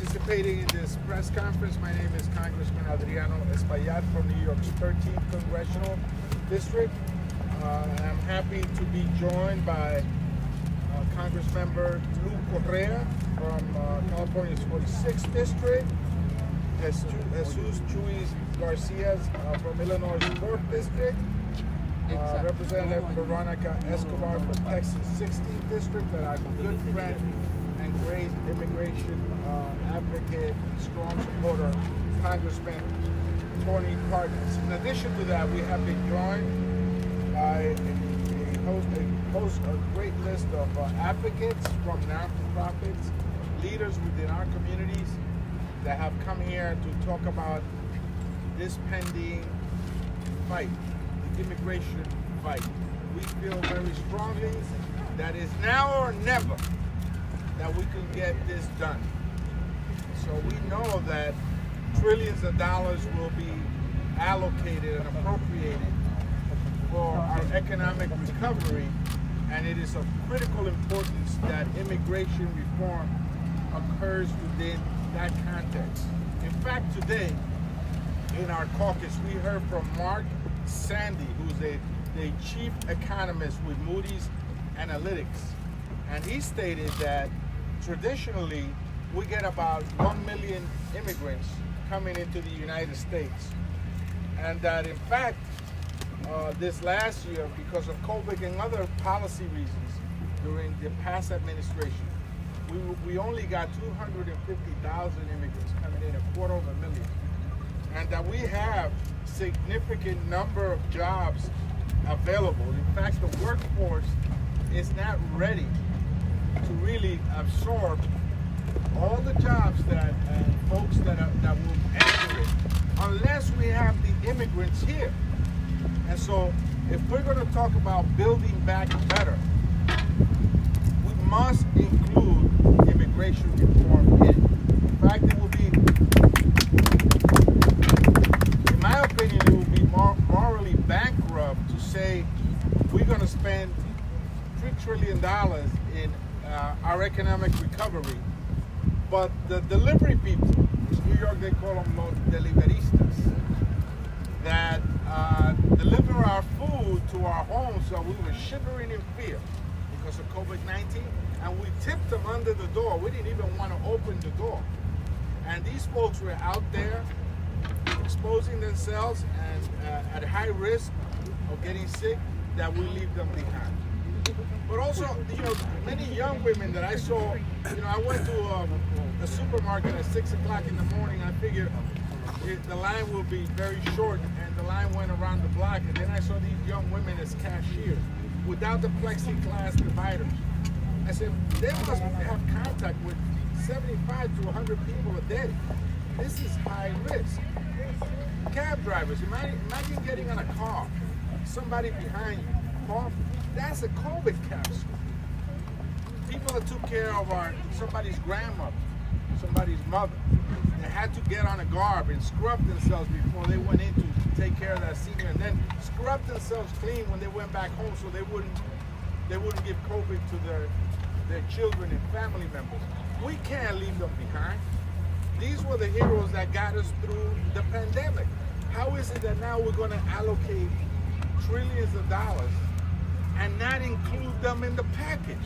participating in this press conference. My name is Congressman Adriano Espaillat from New York's 13th Congressional District. I'm happy to be joined by Congressmember Lou Correa from California's 46th District, Jesus Chuy Garcia from Illinois' 4th District, Representative Veronica Escobar from Texas' 16th District, that I'm a good friend and great immigration advocate, strong supporter, Congressman Tony Cardenas. In addition to that, we have been joined by a great list of advocates from non-profits, leaders within our communities that have come here to talk about this pending fight, the immigration fight. We feel very strongly that it's now or never that we can get this done. So we know that trillions of dollars will be allocated and appropriated for our economic recovery, and it is of critical importance that immigration reform occurs within that context. In fact, today in our caucus, we heard from Mark Sandy, who's the chief economist with Moody's Analytics, and he stated that traditionally we get about 1 million immigrants coming into the United States, and that in fact this last year, because of COVID and other policy reasons during the past administration, we only got 250,000 immigrants coming in, 250,000, and that we have significant number of jobs available. In fact, the workforce is not ready to really absorb all the jobs that folks that will enter it, unless we have the immigrants here. And so, if we're going to talk about building back better, we must include immigration reform in it. In fact, it will be, in my opinion, it will be morally bankrupt to say we're going to spend $3 trillion in our economic recovery, but the delivery people, in New York they call them los deliveristas, that deliver our food to our homes, so we were shivering in fear because of COVID-19, and we tipped them under the door. We didn't even want to open the door. And these folks were out there exposing themselves and at high risk of getting sick, that we leave them behind. But also, many young women that I saw, I went to a supermarket at 6 o'clock in the morning. I figured the line will be very short, and the line went around the block, and then I saw these young women as cashiers without the plexiglass dividers. I said, they must have contact with 75 to 100 people a day. This is high risk. Cab drivers, imagine getting in a car, somebody behind you, cough, that's a COVID capsule. People that took care of somebody's grandmother, somebody's mother, they had to get on a garb and scrub themselves before they went in to take care of that senior, and then scrub themselves clean when they went back home, so they wouldn't give COVID to their children and family members. We can't leave them behind. These were the heroes that got us through the pandemic. How is it that now we're going to allocate trillions of dollars and not include them in the package?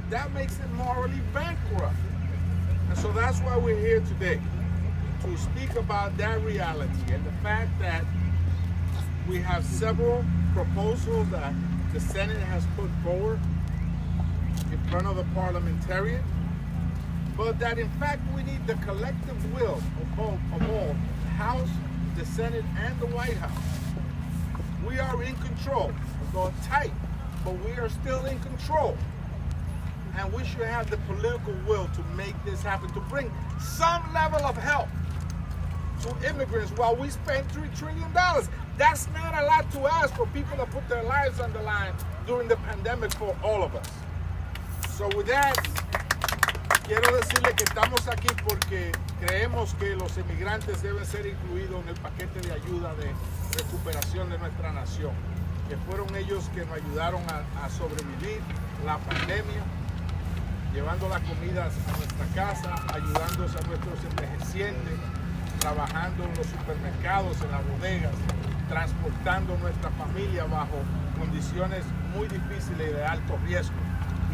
That makes it morally bankrupt. And so that's why we're here today, to speak about that reality and the fact that we have several proposals that the Senate has put forward in front of the parliamentarian, but that in fact we need the collective will of all, the House, the Senate, and the White House. We are in control. We're going tight, but we are still in control. And we should have the political will to make this happen, to bring some level of help to immigrants while we spend $3 trillion. That's not a lot to ask for people that put their lives on the line during the pandemic for all of us. So with that, quiero decirle que estamos aquí porque creemos que los inmigrantes deben ser incluidos en el paquete de ayuda de recuperación de nuestra nación, que fueron ellos que nos ayudaron a sobrevivir la pandemia. llevando las comidas a nuestra casa, ayudando a nuestros envejecientes, trabajando en los supermercados, en las bodegas, transportando nuestra familia bajo condiciones muy difíciles y de alto riesgo.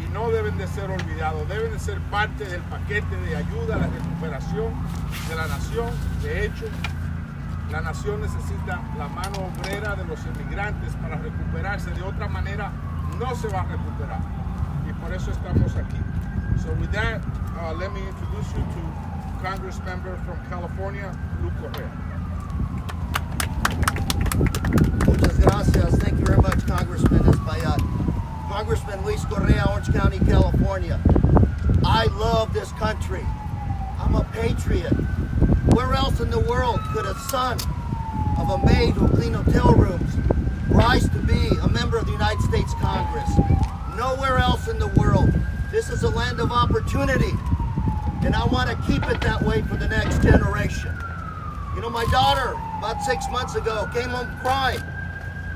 Y no deben de ser olvidados, deben de ser parte del paquete de ayuda a la recuperación de la nación. De hecho, la nación necesita la mano obrera de los inmigrantes para recuperarse. De otra manera, no se va a recuperar. Y por eso estamos aquí. So with that, let me introduce you to Congressmember from California, Luis Correa. Muchas gracias. Thank you very much, Congressman Espaillat. Congressman Luis Correa, Orange County, California. I love this country. I'm a patriot. Where else in the world could a son of a maid who cleaned hotel rooms rise to be a member of the United States Congress? Nowhere else in the world. This is a land of opportunity, and I want to keep it that way for the next generation. You know, my daughter, about 6 months ago, came home crying.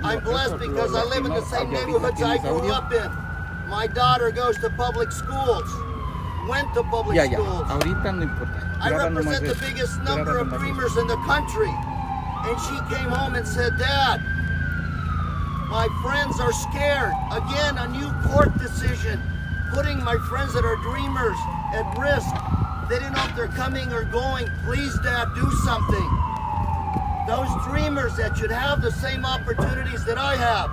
I'm blessed because I live in the same neighborhoods I grew up in. My daughter goes to public schools, went to public schools. Ahorita no importa. I represent the biggest number of dreamers in the country. And she came home and said, Dad, my friends are scared. Again, a new court decision putting my friends that are dreamers at risk. They don't know if they're coming or going. Please, Dad, do something. Those dreamers that should have the same opportunities that I have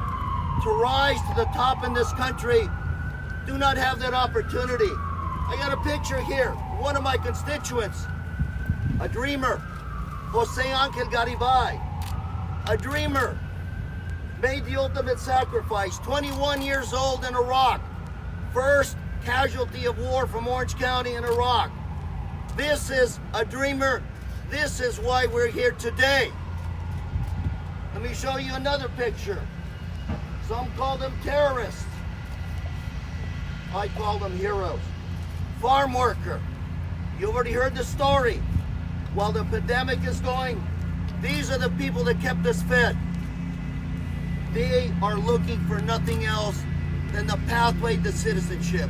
to rise to the top in this country do not have that opportunity. I got a picture here. One of my constituents, a dreamer, Jose Angel Garibay, a dreamer, made the ultimate sacrifice, 21 years old in Iraq, first casualty of war from Orange County in Iraq. This is a dreamer. This is why we're here today. Let me show you another picture. Some call them terrorists. I call them heroes. Farm worker. You already heard the story. While the pandemic is going, these are the people that kept us fed. They are looking for nothing else than the pathway to citizenship.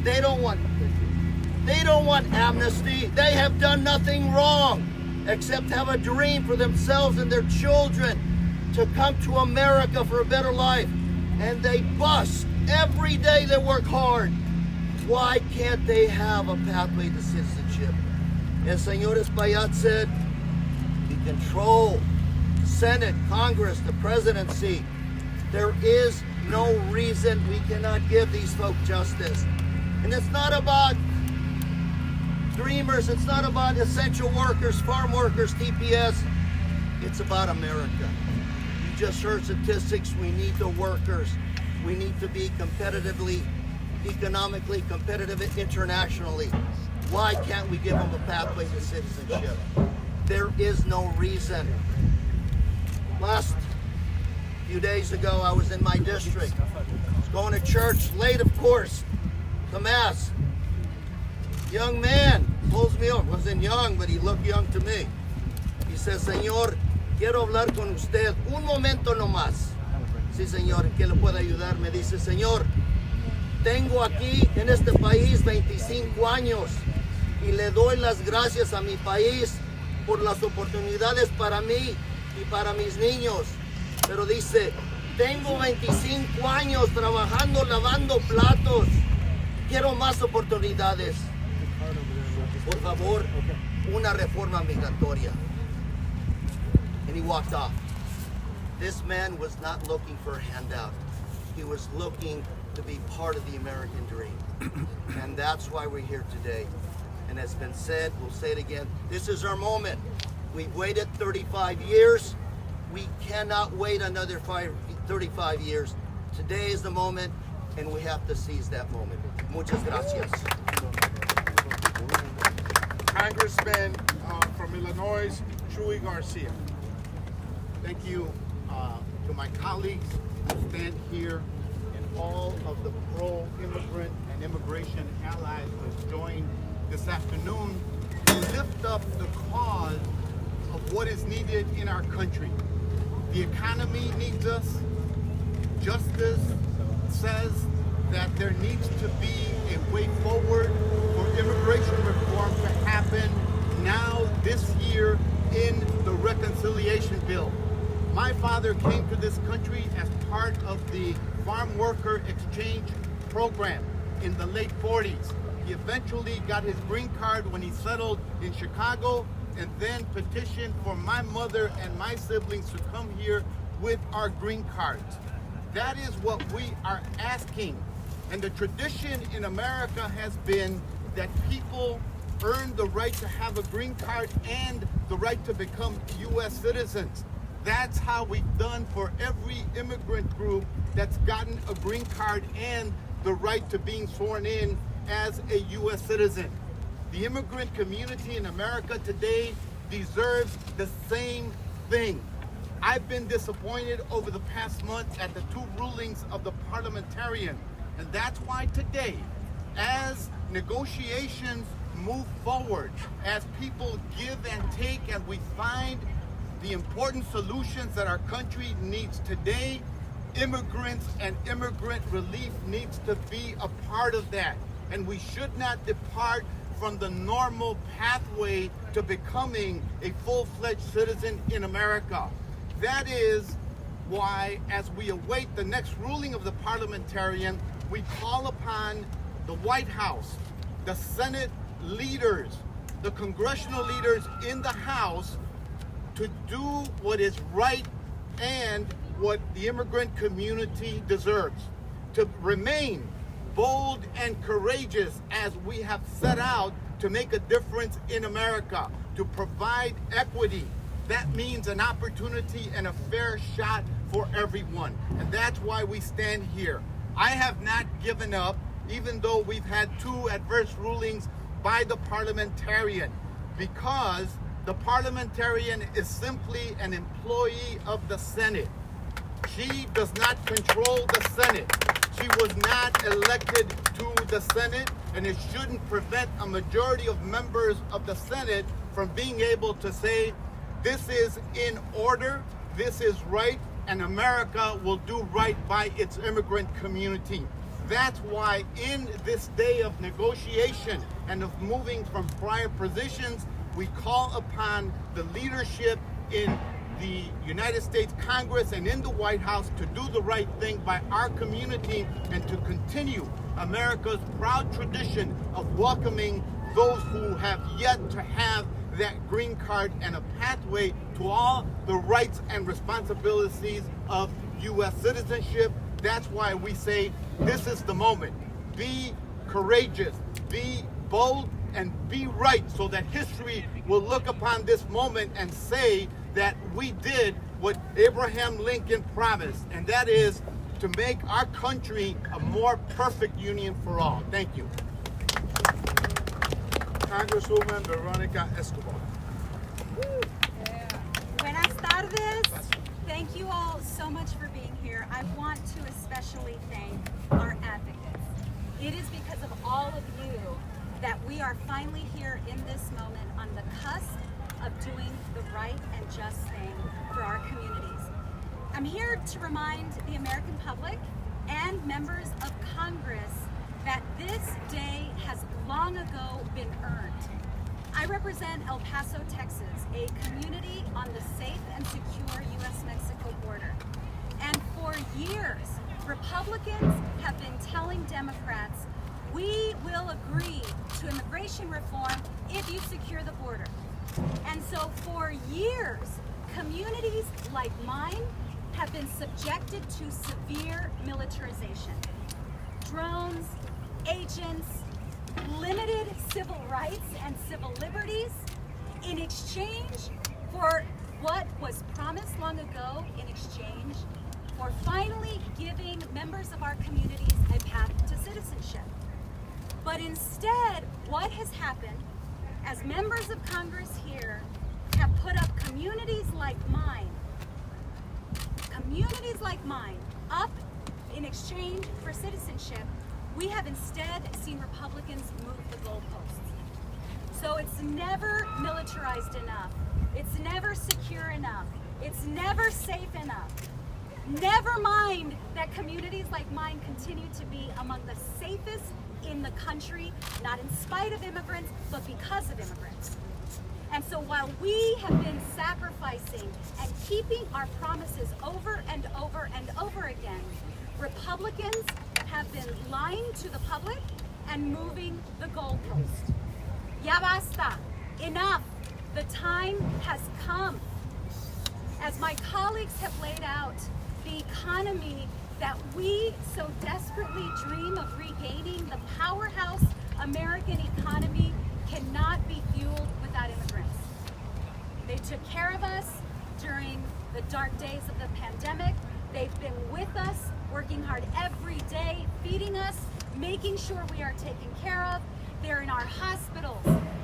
They don't want amnesty. They have done nothing wrong except have a dream for themselves and their children to come to America for a better life. And they bust. Every day they work hard. Why can't they have a pathway to citizenship? As Señor Espaillat said, we control the Senate, Congress, the presidency. There is no reason we cannot give these folk justice. And it's not about dreamers, it's not about essential workers, farm workers, TPS. It's about America. You just heard statistics. We need the workers. We need to be competitively, economically competitive internationally. Why can't we give them a pathway to citizenship? There is no reason. Last few days ago, I was in my district. I was going to church, late of course, to Mass. Young man pulls me over. Wasn't young, but he looked young to me. He says, Señor, quiero hablar con usted un momento nomás. Sí, señor, ¿en qué le puedo ayudar? Me dice, Señor, tengo aquí en este país 25 años y le doy las gracias a mi país por las oportunidades para mí y para mis niños. Pero dice, tengo 25 años trabajando, lavando platos. Quiero más oportunidades. Por favor, una reforma migratoria. And he walked off. This man was not looking for a handout. He was looking to be part of the American dream. And that's why we're here today. And as been said, we'll say it again, this is our moment. We've waited 35 years. We cannot wait another 35 years. Today is the moment, and we have to seize that moment. Muchas gracias. Congressman from Illinois, Chuy Garcia. Thank you to my colleagues who stand here and all of the pro-immigrant and immigration allies who have joined this afternoon to lift up the cause of what is needed in our country. The economy needs us. Justice says that there needs to be a way forward for immigration reform to happen now, this year, in the reconciliation bill. My father came to this country as part of the farm worker exchange program in the late 40s. He eventually got his green card when he settled in Chicago, and then petitioned for my mother and my siblings to come here with our green cards. That is what we are asking. And the tradition in America has been that people earn the right to have a green card and the right to become U.S. citizens. That's how we've done for every immigrant group that's gotten a green card and the right to being sworn in as a U.S. citizen. The immigrant community in America today deserves the same thing. I've been disappointed over the past month at the two rulings of the parliamentarian, and that's why today, as negotiations move forward, as people give and take, and we find the important solutions that our country needs today, immigrants and immigrant relief needs to be a part of that. And we should not depart from the normal pathway to becoming a full-fledged citizen in America. That is why, as we await the next ruling of the parliamentarian, we call upon the White House, the Senate leaders, the congressional leaders in the House to do what is right and what the immigrant community deserves, to remain bold and courageous as we have set out to make a difference in America, to provide equity. That means an opportunity and a fair shot for everyone. And that's why we stand here. I have not given up, even though we've had two adverse rulings by the parliamentarian, because the parliamentarian is simply an employee of the Senate. She does not control the Senate. She was not elected to the Senate, and it shouldn't prevent a majority of members of the Senate from being able to say, this is in order, this is right, and America will do right by its immigrant community. That's why in this day of negotiation and of moving from prior positions, we call upon the leadership in the United States Congress and in the White House to do the right thing by our community and to continue America's proud tradition of welcoming those who have yet to have that green card and a pathway to all the rights and responsibilities of U.S. citizenship. That's why we say this is the moment. Be courageous, be bold, and be right, so that history will look upon this moment and say that we did what Abraham Lincoln promised, and that is to make our country a more perfect union for all. Thank you. Congresswoman Veronica Escobar. Buenas tardes. Thank you all so much for being here. I want to especially thank our advocates. It is because of all of you that we are finally here in this moment on the cusp of doing the right and just thing for our communities. I'm here to remind the American public and members of Congress that this day has long ago been earned. I represent El Paso, Texas, a community on the safe and secure U.S.-Mexico border. And for years, Republicans have been telling Democrats, we will agree to immigration reform if you secure the border. And so for years, communities like mine have been subjected to severe militarization. Drones, agents, limited civil rights and civil liberties in exchange for what was promised long ago, in exchange for finally giving members of our communities a path to citizenship. But instead, what has happened, as members of Congress here have put up communities like mine up in exchange for citizenship, we have instead seen Republicans move the goalposts. So it's never militarized enough. It's never secure enough. It's never safe enough. Never mind that communities like mine continue to be among the safest in the country, not in spite of immigrants, but because of immigrants. And so while we have been sacrificing and keeping our promises over and over and over again, Republicans have been lying to the public and moving the goalpost. Ya basta. Enough. The time has come. As my colleagues have laid out, the economy that we so desperately dream of regaining, the powerhouse American economy, cannot be fueled without immigrants. They took care of us during the dark days of the pandemic. They've been with us, working hard every day, feeding us, making sure we are taken care of. They're in our hospitals.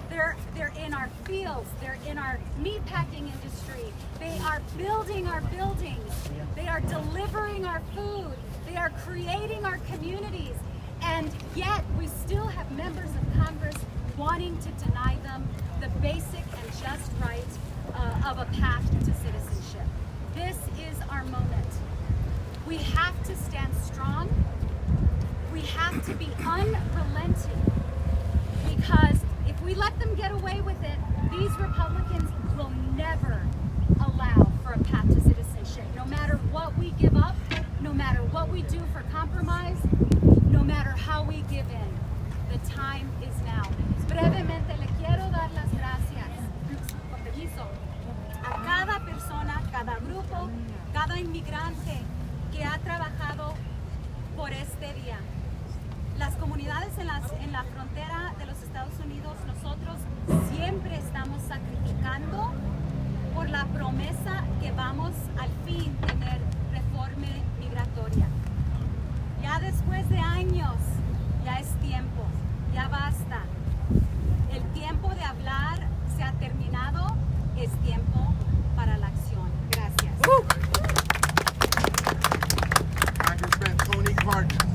They're in our fields. They're in our meatpacking industry. They are building our buildings. They are delivering our food. They are creating our communities. And yet we still have members of Congress wanting to deny them the basic and just right of a path to citizenship. This is our moment. We have to stand strong. We have to be unrelenting, because if we let them get away with it, these Republicans will never allow for a path to citizenship. No matter what we give up, no matter what we do for compromise, no matter how we give in, the time is now. Brevemente le quiero dar las gracias, con permiso, a cada persona, cada grupo, cada inmigrante que ha trabajado por este día. Las comunidades en la frontera de los Estados Unidos, nosotros siempre estamos sacrificando por la promesa que vamos al fin tener reforma migratoria. Ya después de años, ya es tiempo, ya basta. El tiempo de hablar se ha terminado, es tiempo para la acción. Gracias. Congressman Tony Cardenas.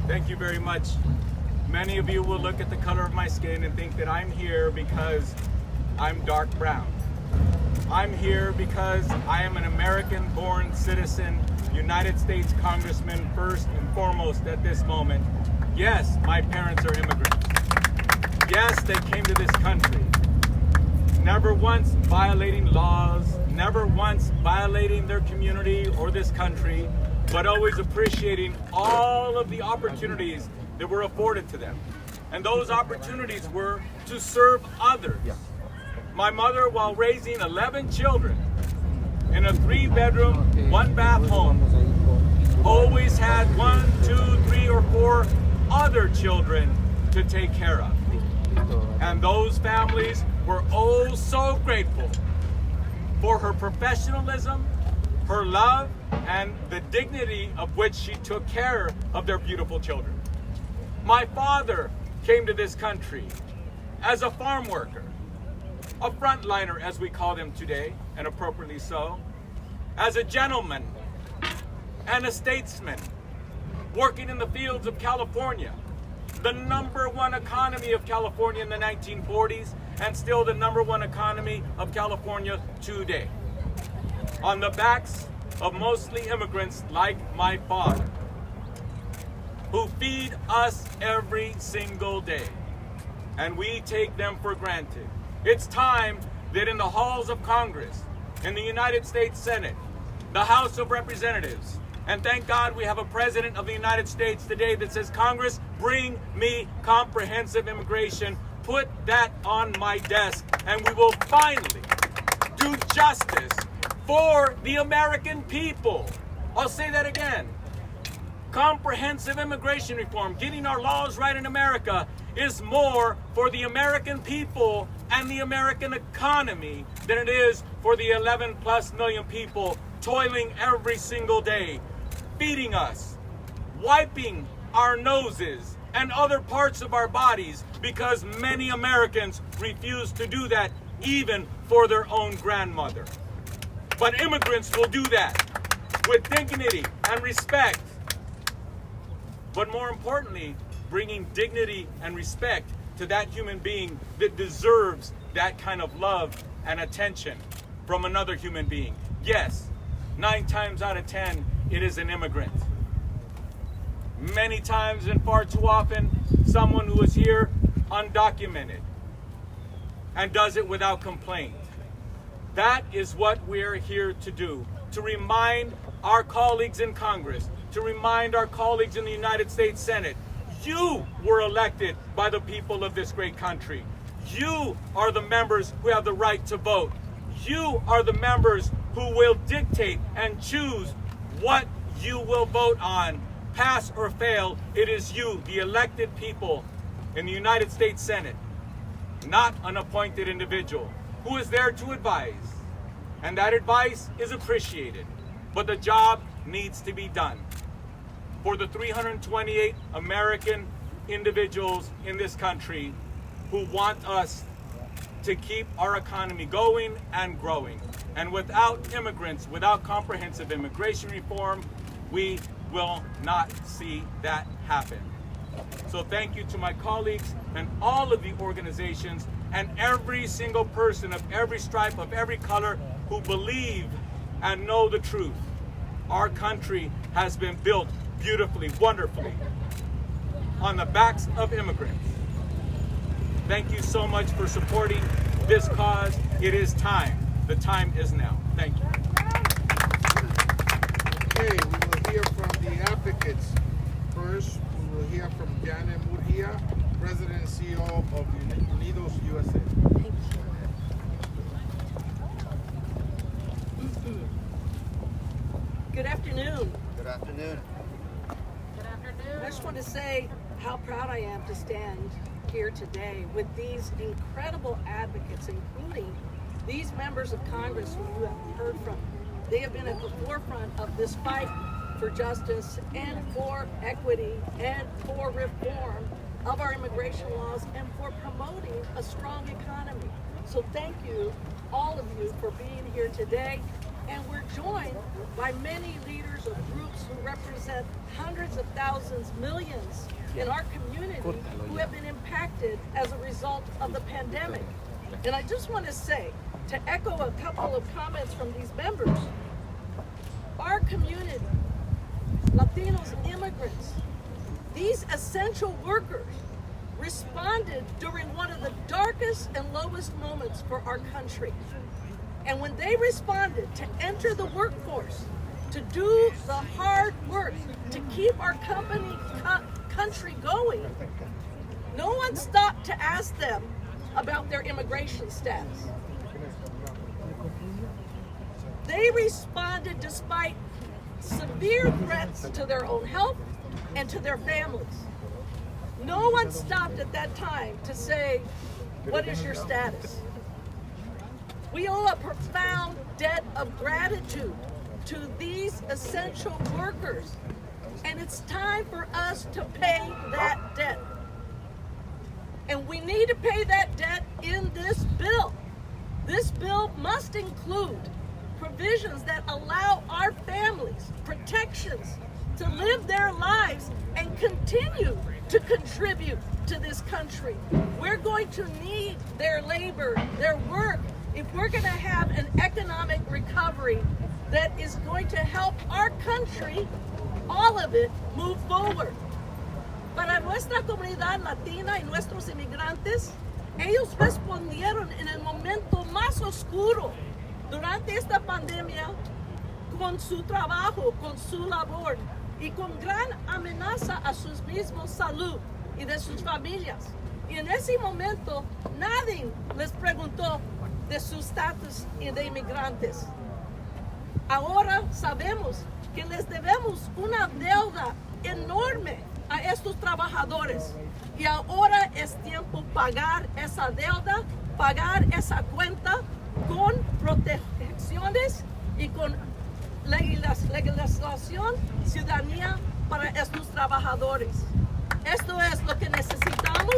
Thank you very much. Many of you will look at the color of my skin and think that I'm here because I'm dark brown. I'm here because I am an American-born citizen, United States Congressman first and foremost at this moment. Yes, my parents are immigrants. Yes, they came to this country, never once violating laws, never once violating their community or this country, but always appreciating all of the opportunities that were afforded to them. And those opportunities were to serve others. My mother, while raising 11 children in a 3-bedroom, 1-bath home, always had 1, 2, 3, or 4 other children to take care of. And those families were oh so grateful for her professionalism, her love, and the dignity of which she took care of their beautiful children. My father came to this country as a farm worker, a frontliner as we call them today, and appropriately so, as a gentleman and a statesman, working in the fields of California, the #1 economy of California in the 1940s, and still the #1 economy of California today, on the backs of mostly immigrants like my father, who feed us every single day, and we take them for granted. It's time that in the halls of Congress, in the United States Senate, the House of Representatives, and thank God we have a President of the United States today that says, Congress, bring me comprehensive immigration, put that on my desk, and we will finally do justice for the American people. I'll say that again. Comprehensive immigration reform, getting our laws right in America, is more for the American people and the American economy than it is for the 11+ million people toiling every single day, feeding us, wiping our noses and other parts of our bodies, because many Americans refuse to do that even for their own grandmother. But immigrants will do that with dignity and respect. But more importantly, bringing dignity and respect to that human being that deserves that kind of love and attention. from another human being. Yes, 9 times out of 10, it is an immigrant. Many times and far too often, someone who is here undocumented and does it without complaint. That is what we're here to do, to remind our colleagues in Congress, to remind our colleagues in the United States Senate, you were elected by the people of this great country. You are the members who have the right to vote. You are the members who will dictate and choose what you will vote on, pass or fail. It is you, the elected people in the United States Senate, not an appointed individual, who is there to advise. And that advice is appreciated, but the job needs to be done. For the 328 American individuals in this country who want us to keep our economy going and growing. And without immigrants, without comprehensive immigration reform, we will not see that happen. So thank you to my colleagues and all of the organizations and every single person of every stripe, of every color, who believe and know the truth. Our country has been built beautifully, wonderfully, on the backs of immigrants. Thank you so much for supporting this cause. It is time. The time is now. Thank you. Okay, we will hear from the advocates. First, we will hear from Janet Murgia, President and CEO of Unidos USA. Good afternoon. Good afternoon. I just want to say how proud I am to stand here today with these incredible advocates, including these members of Congress who you have heard from. They have been at the forefront of this fight for justice and for equity and for reform of our immigration laws and for promoting a strong economy. So thank you, all of you, for being here today. And we're joined by many leaders of groups who represent hundreds of thousands, millions in our community who have been impacted as a result of the pandemic. And I just want to say, to echo a couple of comments from these members, our community, Latinos, immigrants, these essential workers responded during one of the darkest and lowest moments for our country. And when they responded to enter the workforce, to do the hard work, to keep our country going, no one stopped to ask them about their immigration status. They responded despite severe threats to their own health and to their families. No one stopped at that time to say, what is your status? We owe a profound debt of gratitude to these essential workers, and it's time for us to pay that debt. And we need to pay that debt in this bill. This bill must include provisions that allow our families protections to live their lives and continue to contribute to this country. We're going to need their labor, their work, if we're going to have an economic recovery that is going to help our country, all of it, move forward. Para nuestra comunidad latina y nuestros inmigrantes, ellos respondieron en el momento más oscuro durante esta pandemia con su trabajo, con su labor y con gran amenaza a sus mismos salud y de sus familias. Y en ese momento nadie les preguntó de su estatus y de inmigrantes. Ahora sabemos que les debemos una deuda enorme a estos trabajadores y ahora es tiempo pagar esa deuda, pagar esa cuenta con protecciones y con legislación ciudadanía para estos trabajadores. Esto es lo que necesitamos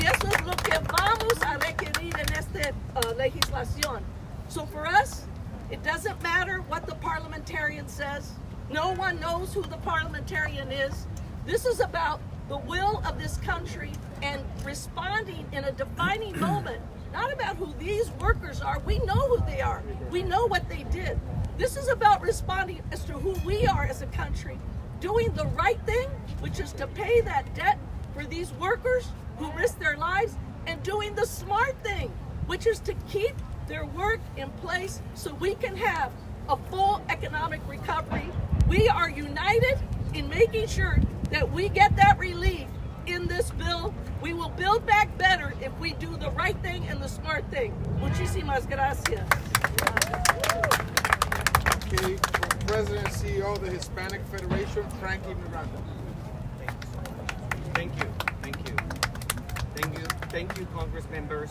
y eso es lo que vamos a requerir en esta legislación. So for us, it doesn't matter what the parliamentarian says. No one knows who the parliamentarian is. This is about the will of this country and responding in a defining moment not about who these workers are. We know who they are. We know what they did. This is about responding as to who we are as a country, doing the right thing, which is to pay that debt for these workers who risk their lives, and doing the smart thing, which is to keep their work in place so we can have a full economic recovery. We are united in making sure that we get that relief in this bill. We will build back better if we do the right thing and the smart thing. Muchísimas gracias. Okay, President and CEO of the Hispanic Federation, Frankie Miranda. Thank you. Thank you, Congress members,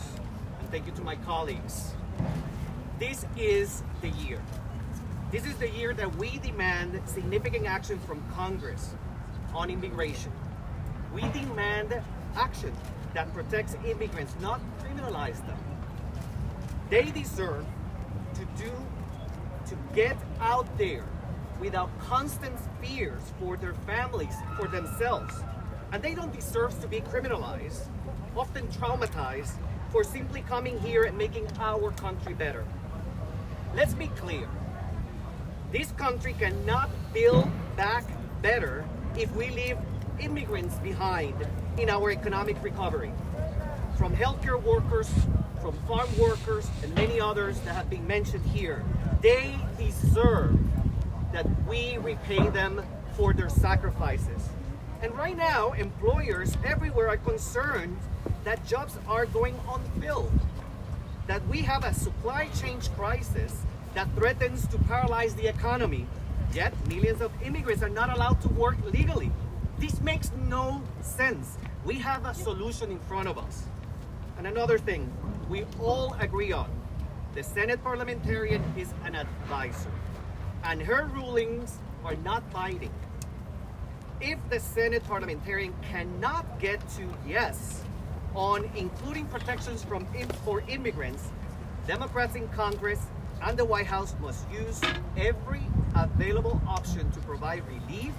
and thank you to my colleagues. This is the year. This is the year that we demand significant action from Congress on immigration. We demand action that protects immigrants, not criminalize them. They deserve to get out there without constant fears for their families, for themselves. And they don't deserve to be criminalized, often traumatized, for simply coming here and making our country better. Let's be clear. This country cannot build back better if we leave immigrants behind in our economic recovery. From healthcare workers, from farm workers, and many others that have been mentioned here, they deserve that we repay them for their sacrifices. And right now, employers everywhere are concerned that jobs are going unfilled, that we have a supply chain crisis that threatens to paralyze the economy, yet millions of immigrants are not allowed to work legally. This makes no sense. We have a solution in front of us. And another thing we all agree on, the Senate parliamentarian is an advisor, and her rulings are not binding. If the Senate parliamentarian cannot get to yes on including protections for immigrants, Democrats in Congress and the White House must use every available option to provide relief,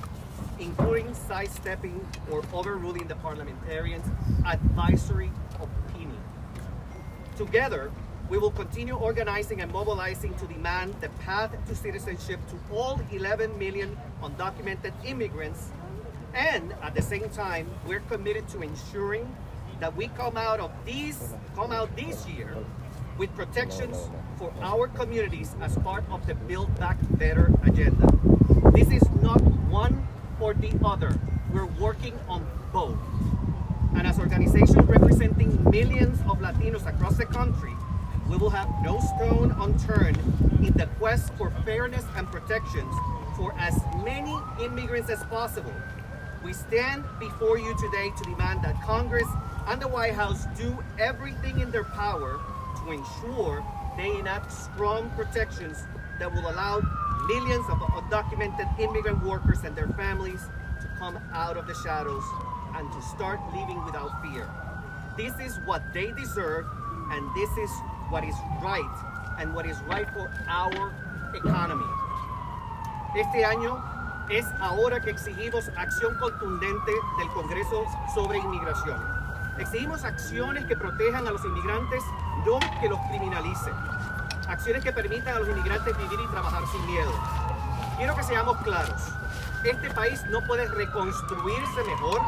including sidestepping or overruling the parliamentarian's advisory opinion. Together, we will continue organizing and mobilizing to demand the path to citizenship to all 11 million undocumented immigrants. And at the same time, we're committed to ensuring that we come out this year with protections for our communities as part of the Build Back Better agenda. This is not one or the other. We're working on both. And as organizations representing millions of Latinos across the country, we will have no stone unturned in the quest for fairness and protections for as many immigrants as possible. We stand before you today to demand that Congress and the White House do everything in their power to ensure they enact strong protections that will allow millions of undocumented immigrant workers and their families to come out of the shadows and to start living without fear. This is what they deserve, and this is what is right, and what is right for our economy. Este año es ahora que exigimos acción contundente del Congreso sobre inmigración. Exigimos acciones que protejan a los inmigrantes, no que los criminalicen. Acciones que permitan a los inmigrantes vivir y trabajar sin miedo. Quiero que seamos claros. Este país no puede reconstruirse mejor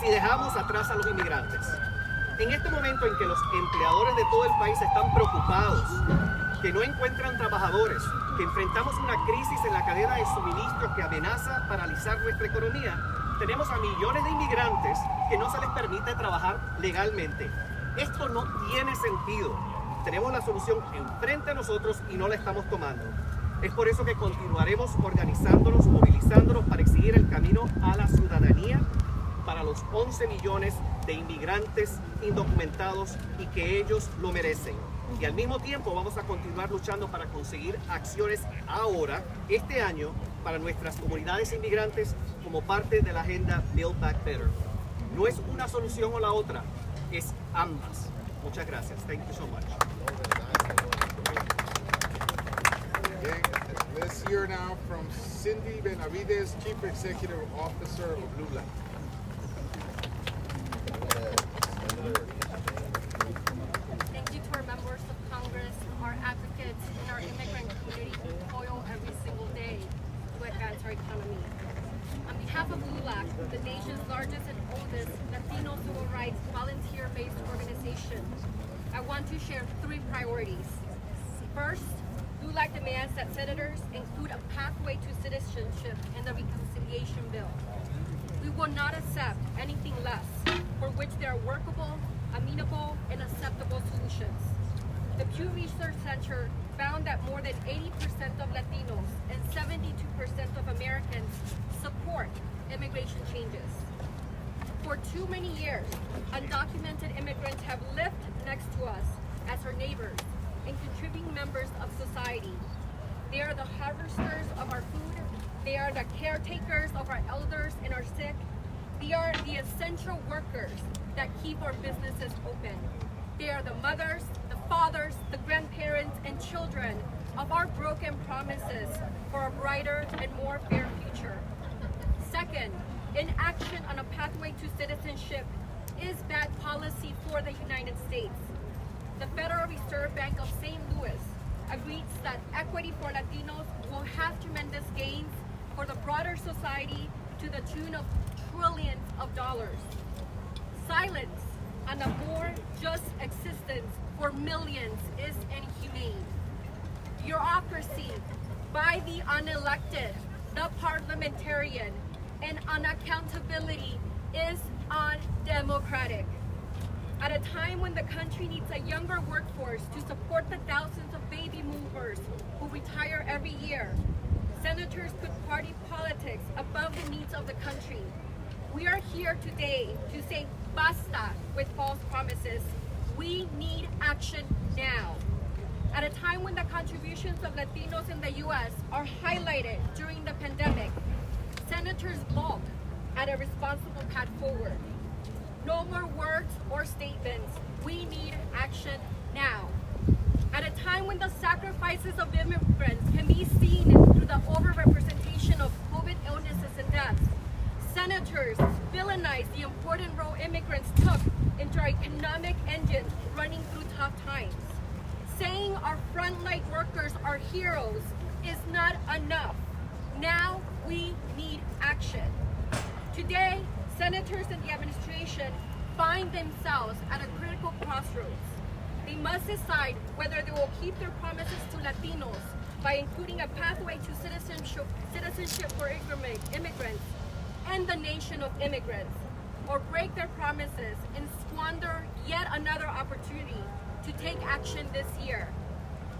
si dejamos atrás a los inmigrantes. En este momento en que los empleadores de todo el país están preocupados, que no encuentran trabajadores, que enfrentamos una crisis en la cadena de suministros que amenaza paralizar nuestra economía, tenemos a millones de inmigrantes que no se les permite trabajar legalmente. Esto no tiene sentido. Tenemos la solución enfrente de nosotros y no la estamos tomando. Es por eso que continuaremos organizándonos, movilizándonos para exigir el camino a la ciudadanía para los 11 millones de inmigrantes indocumentados y que ellos lo merecen. Y al mismo tiempo vamos a continuar luchando para conseguir acciones ahora, este año, para nuestras comunidades inmigrantes como parte de la agenda Build Back Better. No es una solución o la otra, es ambas. Muchas gracias. Thank you so much. Okay, let's hear now from Cindy Benavides, Chief Executive Officer of Blue Light. Thank you to our I want to share 3 priorities. First, LULAC demands that senators include a pathway to citizenship in the reconciliation bill. We will not accept anything less for which there are workable, amenable, and acceptable solutions. The Pew Research Center found that more than 80% of Latinos and 72% of Americans support immigration changes. For too many years, undocumented immigrants have lived next to us as our neighbors and contributing members of society. They are the harvesters of our food. They are the caretakers of our elders and our sick. They are the essential workers that keep our businesses open. They are the mothers, the fathers, the grandparents, and children of our broken promises for a brighter and more fair future. Second, inaction on a pathway to citizenship is bad policy for the United States. The Federal Reserve Bank of St. Louis agrees that equity for Latinos will have tremendous gains for the broader society to the tune of trillions of dollars. Silence on a more just existence for millions is inhumane. Bureaucracy by the unelected, the parliamentarian, and unaccountability is undemocratic. At a time when the country needs a younger workforce to support the thousands of baby movers who retire every year, senators put party politics above the needs of the country. We are here today to say basta with false promises. We need action now. At a time when the contributions of Latinos in the U.S. are highlighted during the pandemic, senators balk at a responsible path forward. No more words or statements. We need action now. At a time when the sacrifices of immigrants can be seen through the overrepresentation of COVID illnesses and deaths, senators villainize the important role immigrants took into our economic engine running through tough times. Saying our frontline workers are heroes is not enough. Now we need action. Today, senators and the administration find themselves at a critical crossroads. They must decide whether they will keep their promises to Latinos by including a pathway to citizenship for immigrants and the nation of immigrants, or break their promises and squander yet another opportunity to take action this year.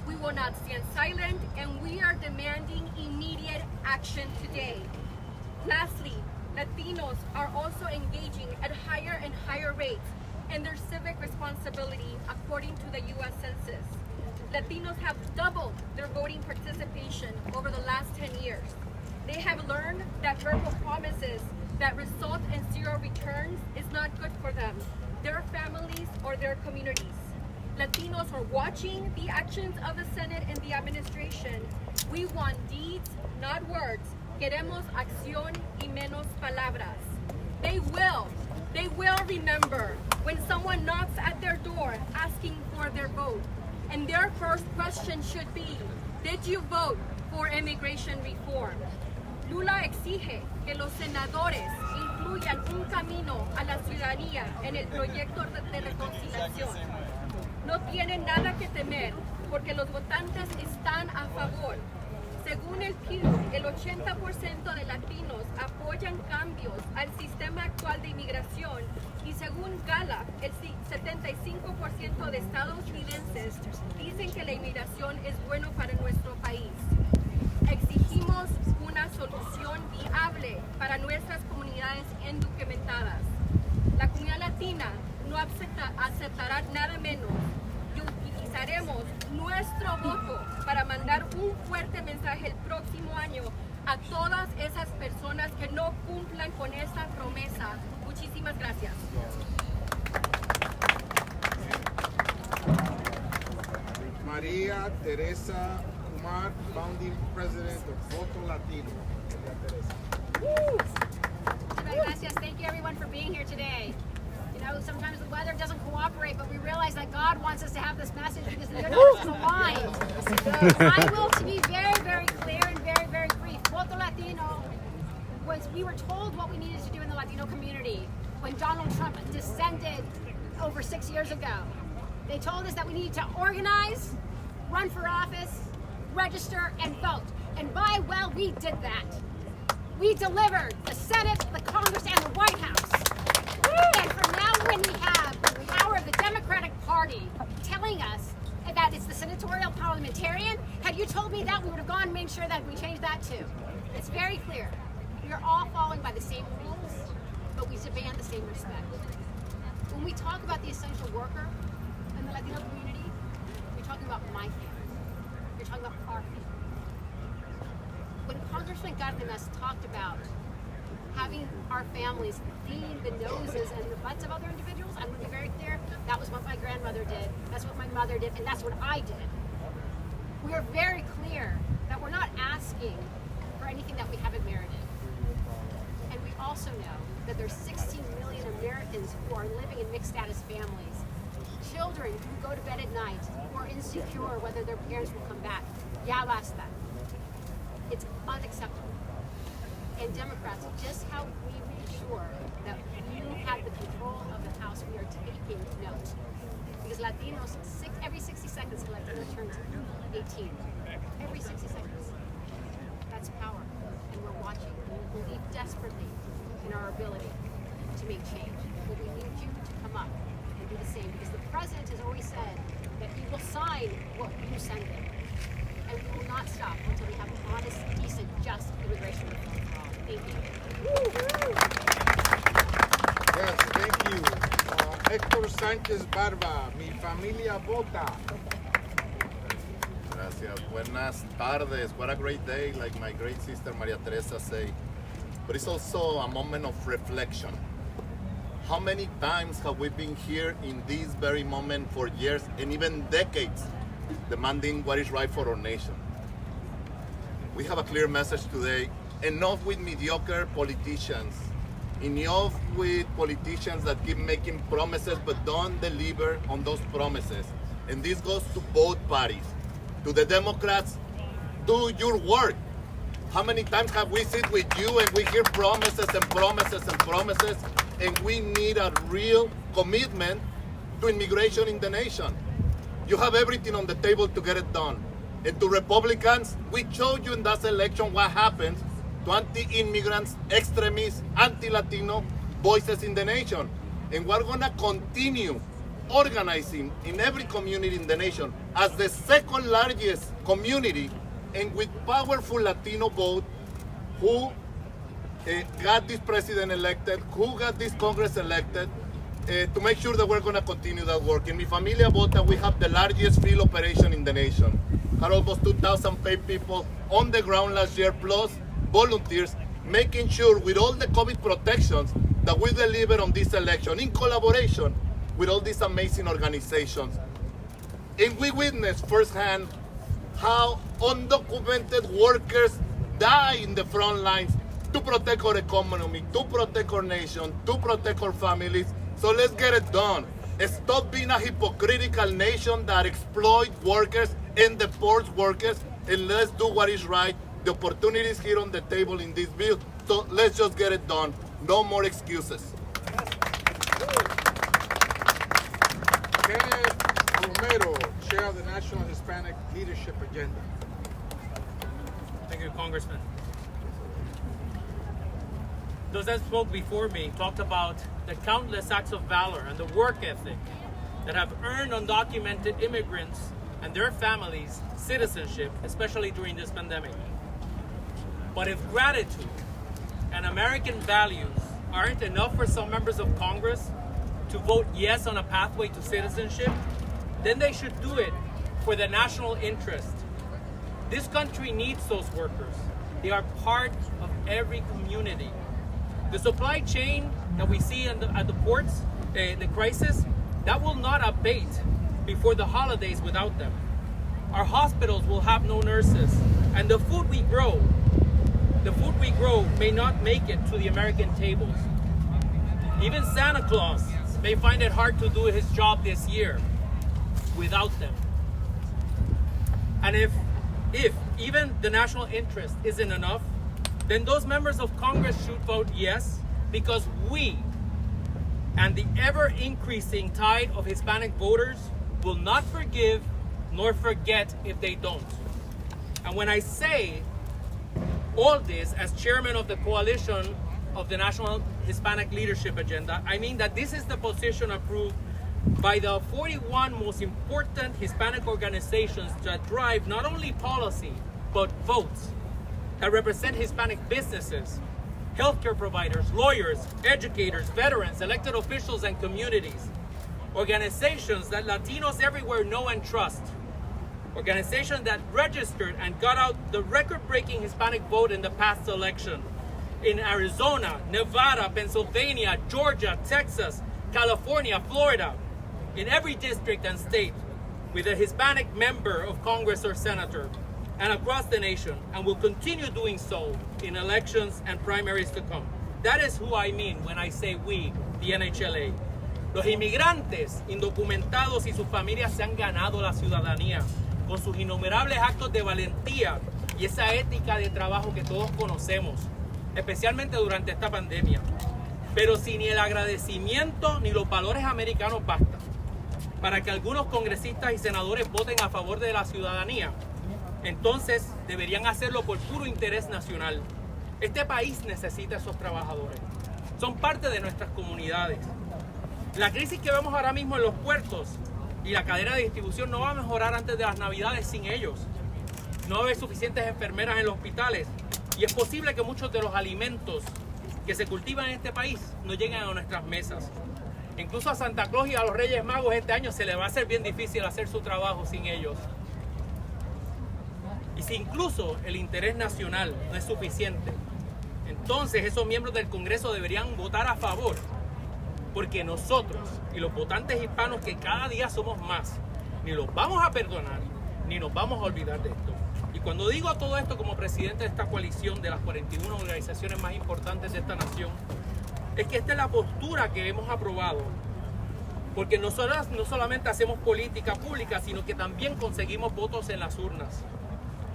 We will not stand silent, and we are demanding immediate action today. Lastly, Latinos are also engaging at higher and higher rates in their civic responsibility according to the U.S. Census. Latinos have doubled their voting participation over the last 10 years. They have learned that verbal promises that result in zero returns is not good for them, their families, or their communities. Latinos are watching the actions of the Senate and the administration. We want deeds, not words. Queremos acción y menos palabras. They will remember when someone knocks at their door asking for their vote. And their first question should be, did you vote for immigration reform? Lula exige que los senadores incluyan un camino a la ciudadanía en el proyecto de reconciliación. No tienen nada que temer porque los votantes están a favor. Según el Pew, el 80% de latinos apoyan cambios al sistema actual de inmigración y según Gallup, el 75% de estadounidenses dicen que la inmigración es bueno para nuestro país. Exigimos una solución viable para nuestras comunidades indocumentadas. La comunidad latina no aceptará nada menos y utilizaremos nuestro voto para mandar un fuerte mensaje el próximo año a todas esas personas que no cumplan con esta promesa. Muchísimas gracias. María Teresa Kumar, founding president of Voto Latino. Gracias. Thank you everyone for being here today. You know, sometimes the weather doesn't cooperate, but we realize that God wants us to have this message because the universe is aligned. I will be very, very clear and very, very brief. Voto Latino we were told what we needed to do in the Latino community when Donald Trump descended over 6 years ago. They told us that we needed to organize, run for office, register, and vote. And we did that. We delivered the Senate, the Congress, and the White House. And from now when we have the power of the Democratic Party telling us that it's the senatorial parliamentarian, had you told me that, we would have gone and made sure that we changed that too. It's very clear. We are all following by the same rules, but we demand the same respect. When we talk about the essential worker and the Latino community, you're talking about my family. You're talking about our family. When Congressman Cárdenas talked about having our families clean the noses and the butts of other individuals, I'm going to be very clear, that was what my grandmother did, that's what my mother did, and that's what I did. We are very clear that we're not asking for anything that we haven't merited. And we also know that there's 16 million Americans who are living in mixed status families, children who go to bed at night who are insecure whether their parents will come back. Ya basta. It's unacceptable. And Democrats, just how we made sure that you had the control of the House, we are taking note. Because Latinos, every 60 seconds, a Latino turns 18. Every 60 seconds. That's power. And we're watching. And we believe desperately in our ability to make change. But we need you to come up and do the same. Because the president has always said that he will sign what you send him. And we will not stop until we have an honest, decent, just immigration reform for all. Thank you. Yes, thank you. Héctor Sánchez Barba, Mi Familia Vota. Gracias. Buenas tardes. What a great day, like my great sister Maria Teresa say. But it's also a moment of reflection. How many times have we been here in this very moment for years and even decades demanding what is right for our nation? We have a clear message today. Enough with mediocre politicians. Enough with politicians that keep making promises but don't deliver on those promises. And this goes to both parties. To the Democrats, do your work. How many times have we sit with you and we hear promises and promises and promises, and we need a real commitment to immigration in the nation. You have everything on the table to get it done. And to Republicans, we showed you in that election what happens to anti-immigrants, extremists, anti-Latino voices in the nation. And we're gonna continue organizing in every community in the nation as the second largest community, and with powerful Latino vote, who got this president elected, who got this Congress elected, to make sure that we're going to continue that work. In Mi Familia Vota, we have the largest field operation in the nation. Had almost 2,000 paid people on the ground last year, plus volunteers, making sure with all the COVID protections that we deliver on this election in collaboration with all these amazing organizations. And we witnessed firsthand how undocumented workers die in the front lines to protect our economy, to protect our nation, to protect our families. So let's get it done. Stop being a hypocritical nation that exploits workers and deports workers, and let's do what is right. The opportunities here on the table in this bill, so let's just get it done. No more excuses. Kenneth Romero, Chair of the National Hispanic Leadership Agenda. Thank you, Congressman. Those that spoke before me talked about the countless acts of valor and the work ethic that have earned undocumented immigrants and their families citizenship, especially during this pandemic. But if gratitude and American values aren't enough for some members of Congress to vote yes on a pathway to citizenship, then they should do it for the national interest. This country needs those workers. They are part of every community. The supply chain that we see at the ports, the crisis, that will not abate before the holidays without them. Our hospitals will have no nurses, and the food we grow may not make it to the American tables. Even Santa Claus may find it hard to do his job this year without them. And if even the national interest isn't enough, then those members of Congress should vote yes, because we and the ever-increasing tide of Hispanic voters will not forgive nor forget if they don't. And when I say all this as chairman of the coalition of the National Hispanic Leadership Agenda, I mean that this is the position approved by the 41 most important Hispanic organizations that drive not only policy, but votes, that represent Hispanic businesses, healthcare providers, lawyers, educators, veterans, elected officials, and communities. Organizations that Latinos everywhere know and trust. Organizations that registered and got out the record-breaking Hispanic vote in the past election in Arizona, Nevada, Pennsylvania, Georgia, Texas, California, Florida, in every district and state with a Hispanic member of Congress or senator, and across the nation, and will continue doing so in elections and primaries to come. That is who I mean when I say we, the NHLA. Los inmigrantes indocumentados y sus familias se han ganado la ciudadanía con sus innumerables actos de valentía y esa ética de trabajo que todos conocemos, especialmente durante esta pandemia. Pero si ni el agradecimiento ni los valores americanos bastan para que algunos congresistas y senadores voten a favor de la ciudadanía, entonces deberían hacerlo por puro interés nacional. Este país necesita a esos trabajadores. Son parte de nuestras comunidades. La crisis que vemos ahora mismo en los puertos y la cadena de distribución no va a mejorar antes de las Navidades sin ellos. No va a haber suficientes enfermeras en los hospitales y es posible que muchos de los alimentos que se cultivan en este país no lleguen a nuestras mesas. Incluso a Santa Claus y a los Reyes Magos este año se les va a hacer bien difícil hacer su trabajo sin ellos. Y si incluso el interés nacional no es suficiente, entonces esos miembros del Congreso deberían votar a favor, porque nosotros y los votantes hispanos, que cada día somos más, ni los vamos a perdonar, ni nos vamos a olvidar de esto. Y cuando digo todo esto como presidente de esta coalición de las 41 organizaciones más importantes de esta nación, es que esta es la postura que hemos aprobado, porque nosotros no solamente hacemos política pública, sino que también conseguimos votos en las urnas.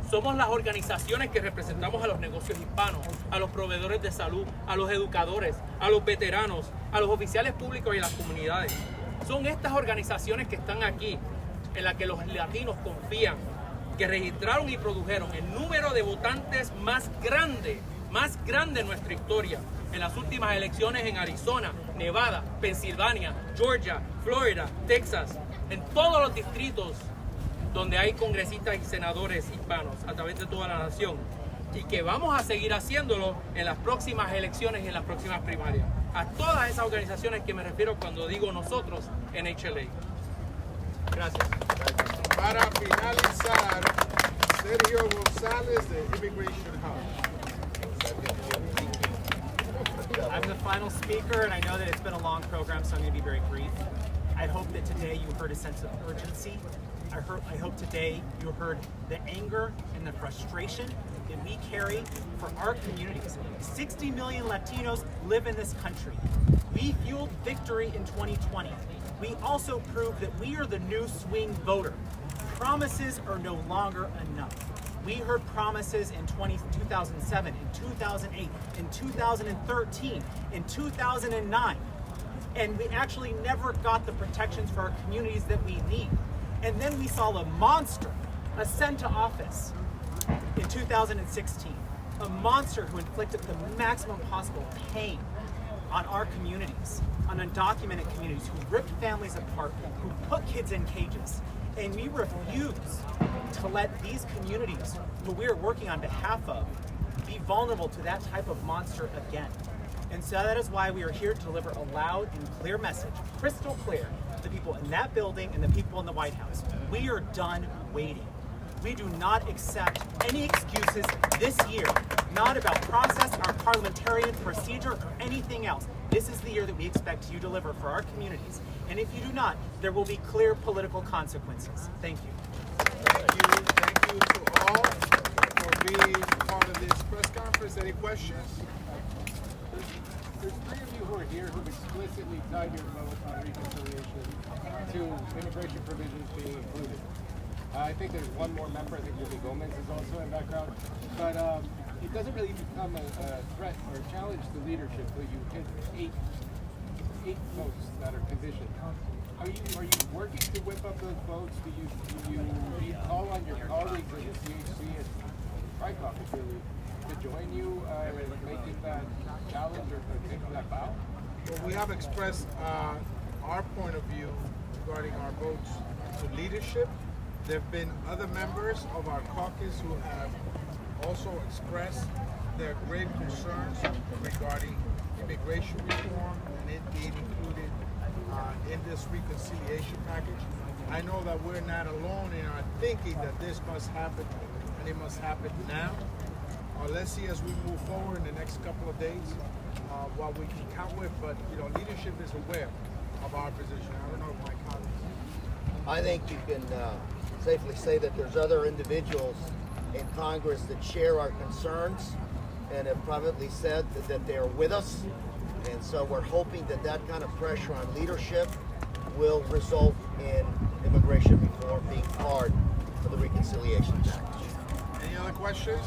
Somos las organizaciones que representamos a los negocios hispanos, a los proveedores de salud, a los educadores, a los veteranos, a los oficiales públicos y a las comunidades. Son estas organizaciones que están aquí, en las que los latinos confían, que registraron y produjeron el número de votantes más grande en nuestra historia, en las últimas elecciones en Arizona, Nevada, Pensilvania, Georgia, Florida, Texas, en todos los distritos donde hay congresistas y senadores hispanos a través de toda la nación, y que vamos a seguir haciéndolo en las próximas elecciones y en las próximas primarias. A todas esas organizaciones que me refiero cuando digo nosotros, NHLA. Gracias. Para finalizar, Sergio González de Immigration Hub. I'm the final speaker, and I know that it's been a long program, so I'm going to be very brief. I hope that today you heard a sense of urgency. I hope today you heard the anger and the frustration that we carry for our communities. 60 million Latinos live in this country. We fueled victory in 2020. We also proved that we are the new swing voter. Promises are no longer enough. We heard promises in 2007, in 2008, in 2013, in 2009, and we actually never got the protections for our communities that we need. And then we saw a monster ascend to office in 2016, a monster who inflicted the maximum possible pain on our communities, on undocumented communities, who ripped families apart, who put kids in cages. And we refuse to let these communities, who we are working on behalf of, be vulnerable to that type of monster again. And so that is why we are here to deliver a loud and clear message, crystal clear, to the people in that building and the people in the White House. We are done waiting. We do not accept any excuses this year, not about process, our parliamentarian procedure, or anything else. This is the year that we expect you to deliver for our communities. And if you do not, there will be clear political consequences. Thank you. Thank you to all for being part of this press conference. Any questions? There's three of you who are here who explicitly tied your vote on reconciliation to immigration provisions being included. I think there's one more member, I think Lily Gomez is also in background, but it doesn't really become a threat or a challenge to leadership, but you hit eight votes that are conditioned. Are you working to whip up those votes? Do you call on your colleagues in the CHC and Tri-Caucus really to join you in making that challenge or taking that vow? Well, we have expressed our point of view regarding our votes to leadership. There have been other members of our caucus who have also expressed their grave concerns regarding immigration reform and it being included in this reconciliation package. I know that we're not alone in our thinking that this must happen and it must happen now. Let's see as we move forward in the next couple of days what we can count with, but leadership is aware of our position. I don't know if my colleagues. I think you can safely say that there's other individuals in Congress that share our concerns and have privately said that they're with us. And so we're hoping that that kind of pressure on leadership will result in immigration reform being part of the reconciliation package. Any other questions?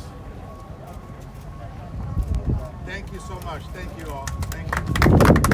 Thank you so much. Thank you all. Thank you.